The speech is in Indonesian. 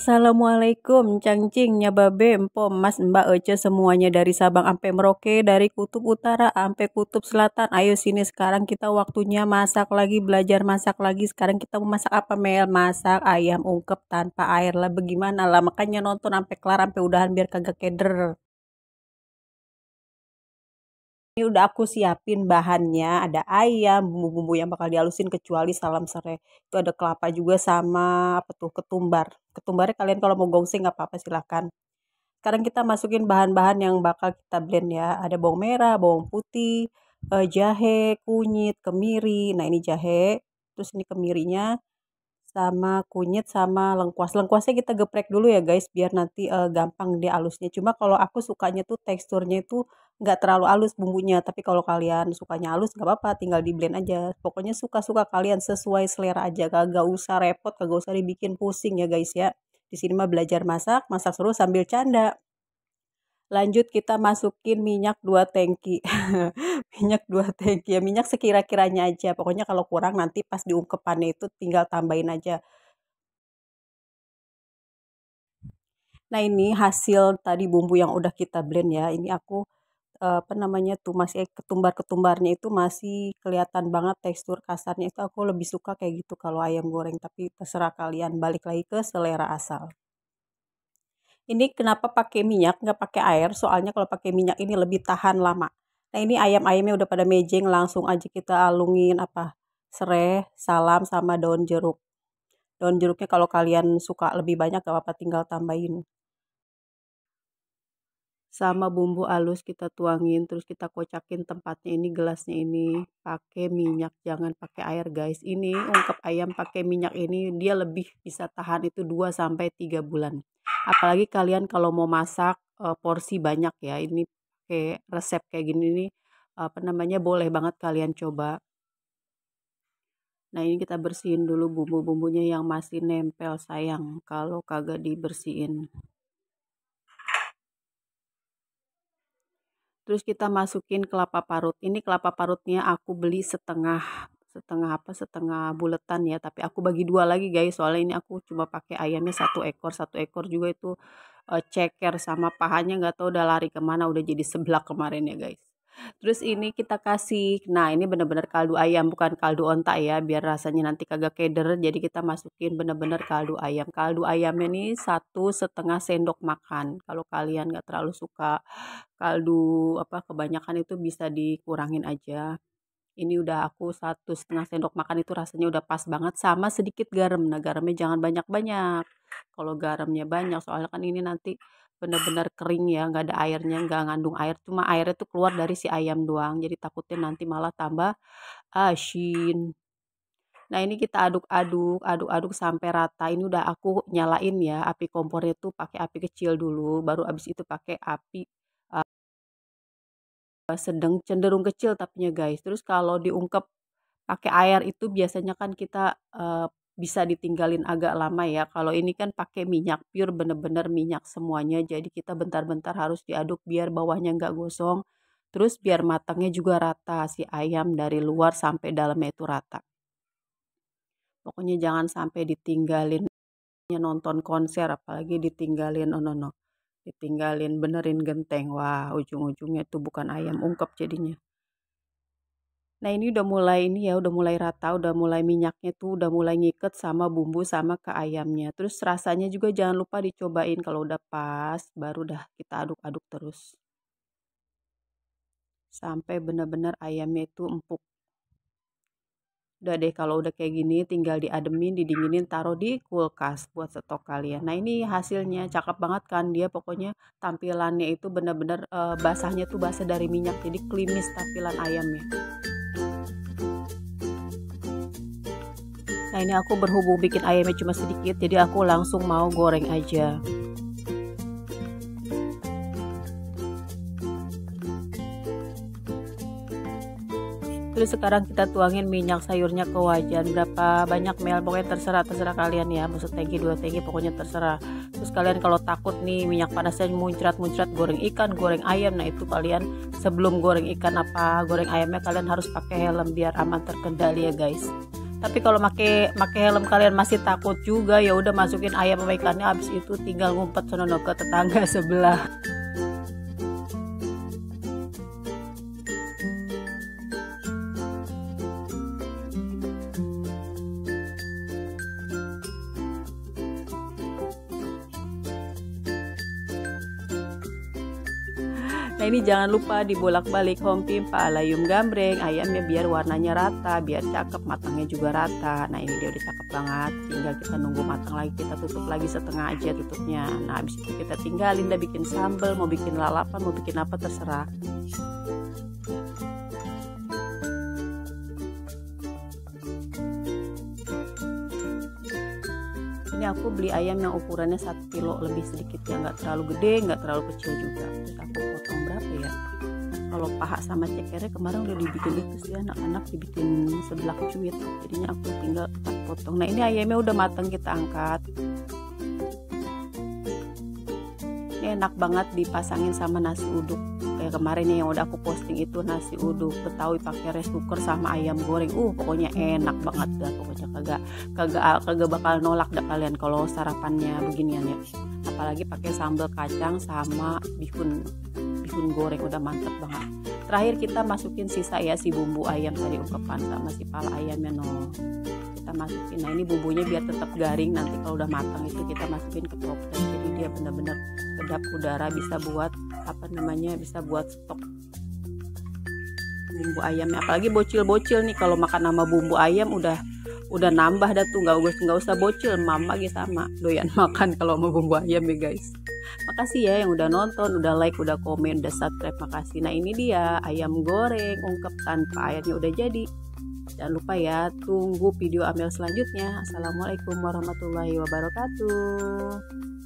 Assalamualaikum, cangcing, nyababe, empom, mas, mbak, ece, semuanya dari Sabang sampai Merauke, dari kutub utara sampai kutub selatan. Ayo sini sekarang kita waktunya masak lagi, belajar masak lagi. Sekarang kita mau masak apa, Mel? Masak ayam ungkep tanpa air lah. Bagaimana lah? Makanya nonton sampai kelar, sampai udahan biar kagak keder. Ini udah aku siapin bahannya, ada ayam, bumbu-bumbu yang bakal dihalusin kecuali salam serai. Itu ada kelapa juga sama apa tuh ketumbar. Ketumbarnya kalian kalau mau gongseng nggak apa-apa silahkan. Sekarang kita masukin bahan-bahan yang bakal kita blend ya. Ada bawang merah, bawang putih, jahe, kunyit, kemiri. Nah ini jahe, terus ini kemirinya sama kunyit sama lengkuas. Lengkuasnya kita geprek dulu ya guys biar nanti gampang dia halusnya. Cuma kalau aku sukanya tuh teksturnya itu nggak terlalu halus bumbunya. Tapi kalau kalian sukanya halus nggak apa-apa, tinggal di blend aja. Pokoknya suka-suka kalian sesuai selera aja. Kagak usah repot, kagak usah dibikin pusing ya guys ya. Di sini mah belajar masak, masak seru sambil canda. Lanjut kita masukin minyak 2 tangki. Minyak 2 tangki ya, minyak sekira-kiranya aja. Pokoknya kalau kurang nanti pas diungkepannya itu tinggal tambahin aja. Nah ini hasil tadi bumbu yang udah kita blend ya. Ini aku apa namanya tuh masih ketumbar-ketumbarnya itu masih kelihatan banget tekstur kasarnya itu aku lebih suka kayak gitu kalau ayam goreng. Tapi terserah kalian, balik lagi ke selera asal. Ini kenapa pakai minyak nggak pakai air? Soalnya kalau pakai minyak ini lebih tahan lama. Nah ini ayam-ayamnya udah pada mejeng, langsung aja kita alungin apa serai, salam sama daun jeruk. Daun jeruknya kalau kalian suka lebih banyak gak apa-apa tinggal tambahin. Sama bumbu halus kita tuangin, terus kita kocakin tempatnya ini gelasnya ini pakai minyak, jangan pakai air guys. Ini ungkep ayam pakai minyak ini dia lebih bisa tahan itu 2 sampai 3 bulan. Apalagi kalian kalau mau masak porsi banyak ya. Ini pakai resep kayak gini nih apa namanya boleh banget kalian coba. Nah, ini kita bersihin dulu bumbu-bumbunya yang masih nempel sayang kalau kagak dibersihin. Terus kita masukin kelapa parut. Ini kelapa parutnya aku beli setengah setengah apa setengah buletan ya, tapi aku bagi 2 lagi guys. Soalnya ini aku cuma pakai ayamnya 1 ekor, 1 ekor juga itu ceker sama pahanya nggak tahu udah lari kemana, udah jadi seblak kemarin ya guys. Terus ini kita kasih, nah ini bener-bener kaldu ayam bukan kaldu onta ya, biar rasanya nanti kagak keder. Jadi kita masukin bener-bener kaldu ayam. Kaldu ayamnya nih 1,5 sendok makan. Kalau kalian nggak terlalu suka kaldu apa kebanyakan itu bisa dikurangin aja. Ini udah aku 1,5 sendok makan itu rasanya udah pas banget sama sedikit garam. Nah garamnya jangan banyak-banyak. Kalau garamnya banyak soalnya kan ini nanti benar-benar kering ya, nggak ada airnya, nggak ngandung air. Cuma airnya tuh keluar dari si ayam doang. Jadi takutnya nanti malah tambah asin. Nah ini kita aduk-aduk, aduk-aduk sampai rata. Ini udah aku nyalain ya api kompornya tuh pakai api kecil dulu. Baru abis itu pakai api sedang cenderung kecil tapinya guys. Terus kalau diungkep pakai air itu biasanya kan kita bisa ditinggalin agak lama ya. Kalau ini kan pakai minyak pure bener-bener minyak semuanya. Jadi kita bentar-bentar harus diaduk biar bawahnya nggak gosong. Terus biar matangnya juga rata si ayam dari luar sampai dalamnya itu rata. Pokoknya jangan sampai ditinggalin nonton konser apalagi ditinggalin oh no no. Ditinggalin benerin genteng. Wah, ujung-ujungnya tuh bukan ayam ungkep jadinya. Nah ini udah mulai ini ya, udah mulai rata, udah mulai minyaknya tuh udah mulai ngiket sama bumbu sama ke ayamnya. Terus rasanya juga jangan lupa dicobain kalau udah pas, baru dah kita aduk-aduk terus. Sampai benar-benar ayamnya itu empuk. Udah deh kalau udah kayak gini tinggal diademin, didinginin, taruh di kulkas buat stok kalian. Nah ini hasilnya cakep banget kan dia pokoknya tampilannya itu benar-benar basahnya tuh basah dari minyak jadi klimis tampilan ayamnya. Nah ini aku berhubung bikin ayamnya cuma sedikit jadi aku langsung mau goreng aja. Terus sekarang kita tuangin minyak sayurnya ke wajan berapa banyak ml pokoknya terserah kalian ya, mau setengki 2 tangki pokoknya terserah. Terus kalian kalau takut nih minyak panasnya muncrat-muncrat goreng ikan goreng ayam, nah itu kalian sebelum goreng ikan apa goreng ayamnya kalian harus pakai helm biar aman terkendali ya guys. Tapi kalau make helm kalian masih takut juga, ya udah masukin ayam sama ikannya, habis itu tinggal ngumpet sono ke tetangga sebelah. Nah ini jangan lupa dibolak-balik home pimpa, layum gambreng ayamnya biar warnanya rata, biar cakep, matangnya juga rata. Nah ini dia udah cakep banget, tinggal kita nunggu matang lagi, kita tutup lagi setengah aja tutupnya. Nah habis itu kita tinggalin dah bikin sambal, mau bikin lalapan, mau bikin apa terserah. Ini aku beli ayam yang ukurannya 1 kilo lebih sedikit ya, nggak terlalu gede nggak terlalu kecil juga. Terus aku potong berapa ya, kalau paha sama cekernya kemarin udah dibikin itu sih, anak-anak dibikin sebelah cuit, jadinya aku tinggal potong. Nah ini ayamnya udah matang, kita angkat. Ini enak banget dipasangin sama nasi uduk kayak kemarin nih yang udah aku posting, itu nasi uduk Betawi pakai rice cooker sama ayam goreng. Pokoknya enak banget dah, pokoknya kagak bakal nolak dah kalian kalau sarapannya beginian ya. Apalagi pakai sambal kacang sama bihun goreng, udah mantep banget. Terakhir kita masukin sisa ya si bumbu ayam tadi, ungkepan sama si pala ayamnya kita masukin. Nah ini bumbunya biar tetap garing, nanti kalau udah matang itu kita masukin ke toples, jadi dia benar-benar kedap udara, bisa buat bisa buat stok bumbu ayamnya. Apalagi bocil-bocil nih kalau makan sama bumbu ayam udah nambah dah tuh, nggak usah bocil, mama gitu sama doyan makan kalau mau bumbu ayam ya guys. Makasih ya yang udah nonton, udah like, udah komen, udah subscribe, makasih. Nah ini dia ayam goreng ungkep tanpa airnya udah jadi. Jangan lupa ya, tunggu video Amel selanjutnya. Assalamualaikum warahmatullahi wabarakatuh.